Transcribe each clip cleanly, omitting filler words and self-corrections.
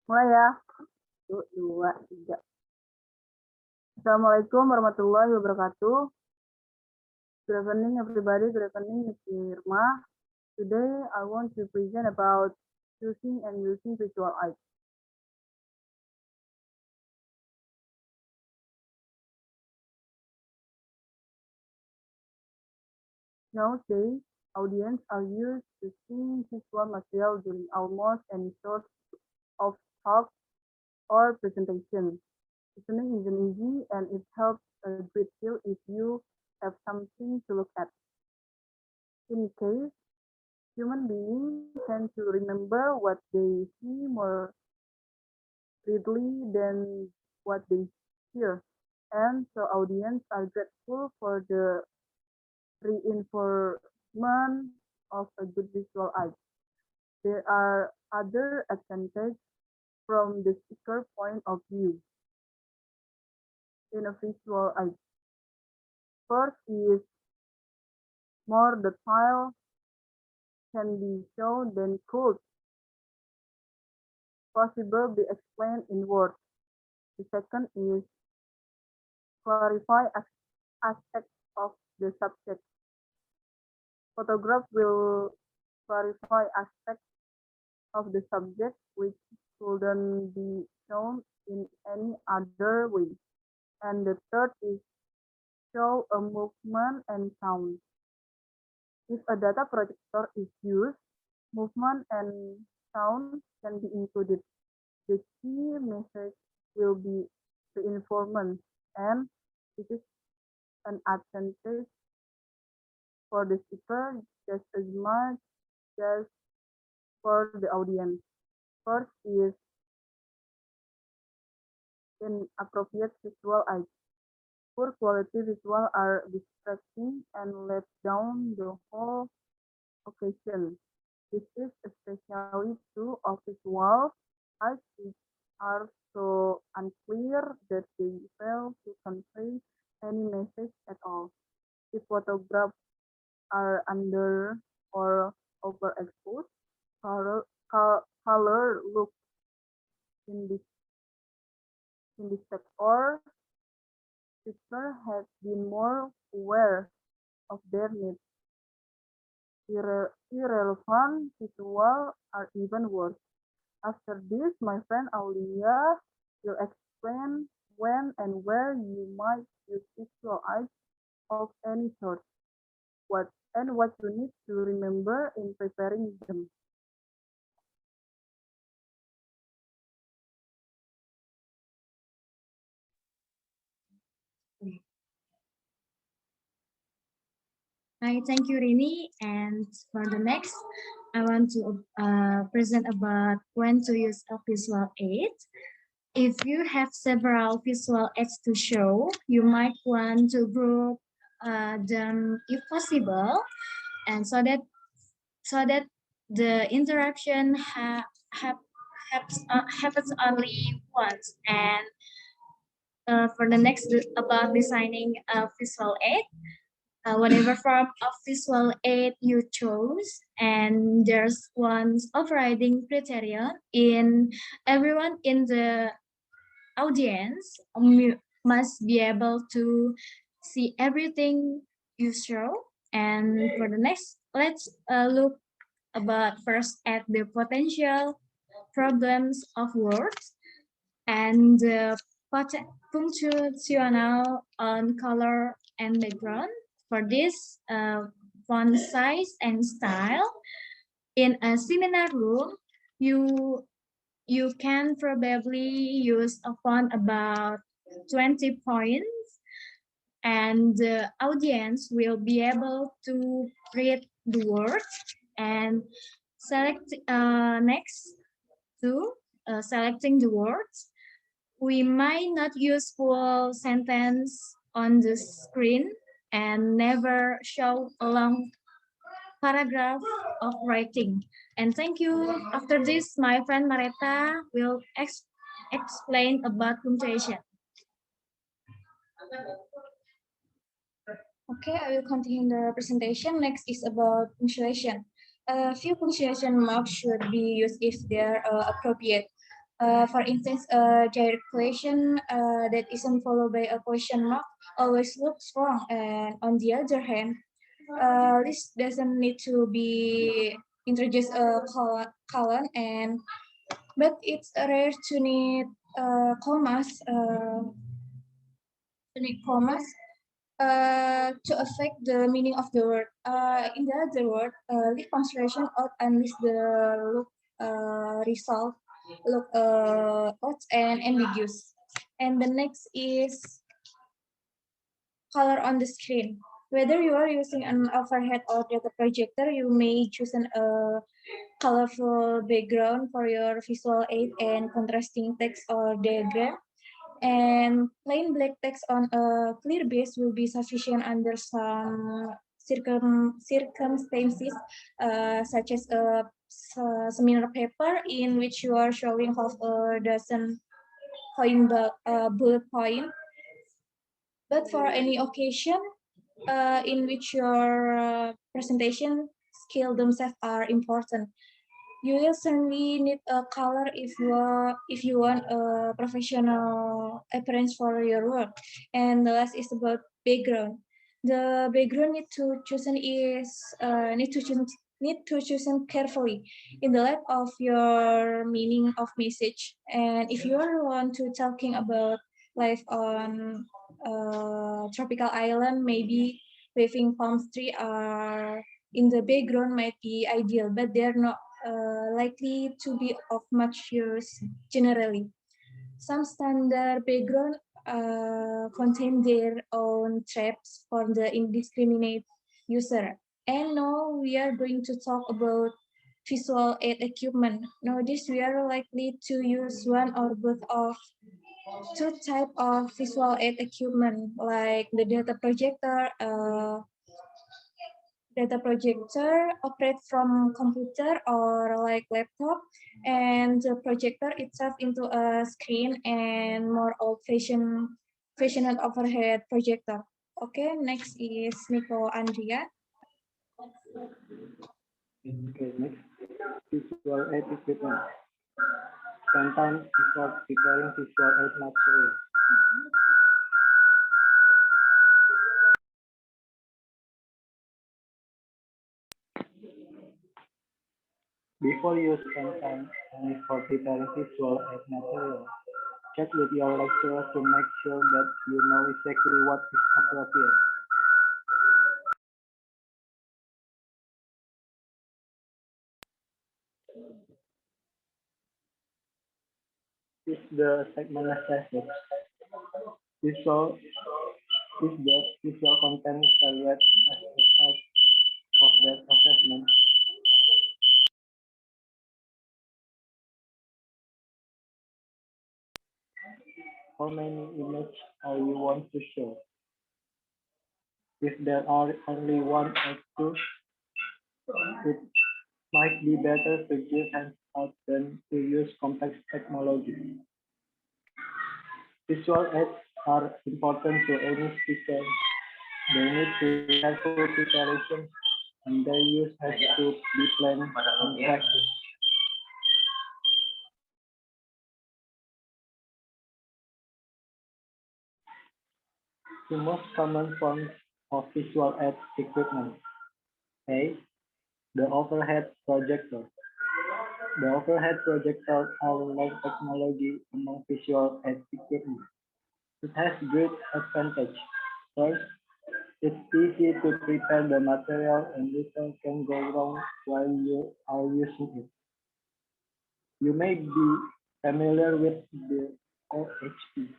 Mulai ya. 1, 2, 3. Assalamualaikum warahmatullahi wabarakatuh. Good evening, everybody. Good evening, Ms. Irma. Today, I want to present about choosing and using visual aids. Nowadays, audience are used to seeing visual material during almost any sort of talk or presentation. Listening isn't easy, and it helps a great deal if you have something to look at. In case, human beings tend to remember what they see more readily than what they hear, and so audience are grateful for the reinforcement of a good visual aid. There are other advantages from the speaker point of view in a visual aid. First is more detail can be shown than could possible be explained in words. The second is clarify aspects of the subject. Photograph will clarify aspects of the subject which couldn't be shown in any other way. And the third is show a movement and sound. If a data projector is used, movement and sound can be included. The key message will be reinforcement, and this is an advantage for the speaker just as much as for the audience. First is inappropriate visual aids. Poor quality visual are distracting and let down the whole occasion. This is especially true of visual aids which are so unclear that they fail to convey any message at all. If photographs are under or overexposed, color look in this sector, speakers have been more aware of their needs. Irrelevant visual are even worse. After this, my friend Aulia will explain when and where you might use visual aids of any sort, what you need to remember in preparing them. Hi, thank you, Rini. And for the next, I want to present about when to use a visual aid. If you have several visual aids to show, you might want to group them if possible, and so that the interaction happens only once. And for the next about designing a visual aid, whatever form of visual aid you chose, and there's one overriding criterion in everyone in the audience must be able to see everything you show. And for the next, let's look about first at the potential problems of words and the punctuational on color and background. For this, font size and style. In a seminar room, you can probably use a font about 20 points, and the audience will be able to read the words. And select next to selecting the words. We might not use full sentence on the screen and never show a long paragraph of writing. And thank you. After this, my friend Mareta will explain about punctuation. Okay, I will continue the presentation. Next is about punctuation. A few punctuation marks should be used if they are appropriate. For instance, a direct question that isn't followed by a question mark always looks wrong. And on the other hand, list doesn't need to be introduce a colon, but it's rare to need commas. To affect the meaning of the word. In the other word, leave punctuation out and list the look result, look odd and ambiguous. And the next is color on the screen. Whether you are using an overhead or data projector, you may choose a colorful background for your visual aid and contrasting text or diagram. And plain black text on a clear base will be sufficient under some circumstances, such as a seminar paper in which you are showing half a dozen bullet point. But for any occasion in which your presentation skill themselves are important, you will certainly need a color if you want a professional appearance for your work. And the last is about background. The background need to choose carefully in the light of your meaning of message. And if you are want to talking about life on a tropical island, maybe waving palm tree are in the background might be ideal, but they're not likely to be of much use generally. Some standard background contain their own traps for the indiscriminate user. And now we are going to talk about visual aid equipment. Nowadays, we are likely to use one or both of two type of visual aid equipment, like the data projector operate from computer or like laptop, and the projector itself into a screen and more old-fashioned overhead projector. Okay, next is Nico Andrea. Okay, next, visual aid equipment. Spend time before preparing visual aid material. Before you spend time for preparing visual aid material, check with your lecturer to make sure that you know exactly what is appropriate. Is the segment assessment? Is the visual content evaluated as a result of that assessment? How many images are you want to show? If there are only one or two, it might be better to give hands out than to use complex technology. Visual aids are important to any speaker. They need to be careful preparation and their use has to be planned and practiced. The most common forms of visual aid equipment. A. The overhead projector. The overhead projectors are low technology among visual aid equipment. It has great advantage. First, it's easy to prepare the material and little can go wrong while you are using it. You may be familiar with the OHP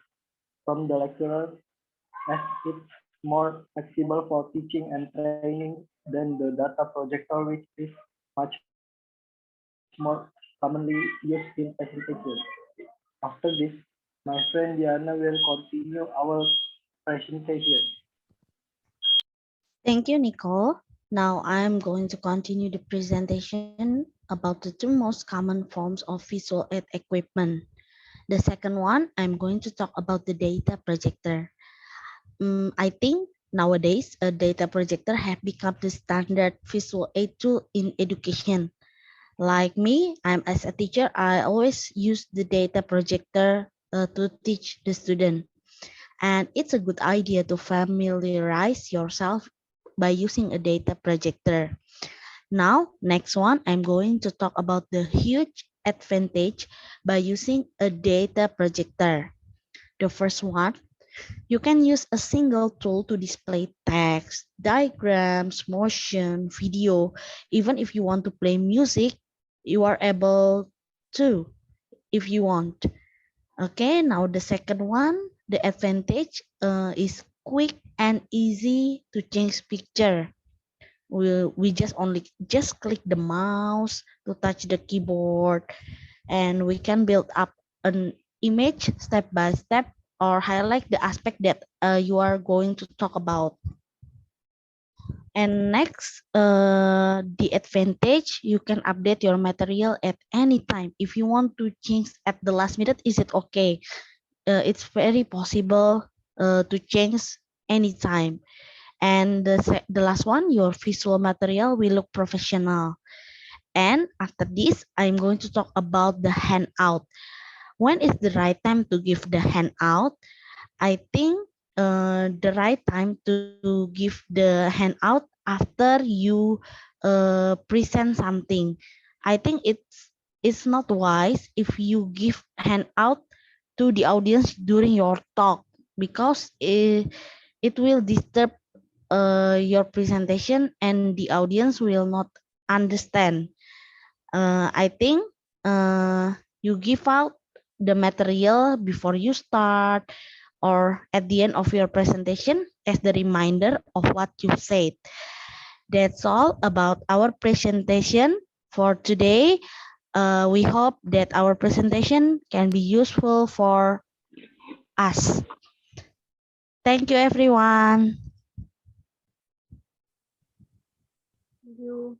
from the lecturer as it's more flexible for teaching and training than the data projector, which is much more commonly used in presentation. After this, my friend Diana will continue our presentation. Thank you, Nicole. Now I'm going to continue the presentation about the two most common forms of visual aid equipment. The second one, I'm going to talk about the data projector. I think nowadays a data projector have become the standard visual aid tool in education. Like me, I'm as a teacher, I always use the data projector to teach the student. And it's a good idea to familiarize yourself by using a data projector. Now, next one, I'm going to talk about the huge advantage by using a data projector. The first one, you can use a single tool to display text, diagrams, motion, video. Even if you want to play music, you are able to if you want. Okay, now the second one, the advantage is quick and easy to change picture. We just click the mouse to touch the keyboard, and we can build up an image step by step or highlight the aspect that you are going to talk about. And next, the advantage, you can update your material at any time. If you want to change at the last minute, is it okay? It's very possible to change anytime. And the last one, your visual material will look professional. And after this, I'm going to talk about the handout. When is the right time to give the handout? I think the right time to give the handout after you present something. I think it's not wise if you give handout to the audience during your talk, because it will disturb your presentation and the audience will not understand. I think you give out the material before you start or at the end of your presentation as the reminder of what you said. That's all about our presentation for today. We hope that our presentation can be useful for us. Thank you, everyone. Thank you.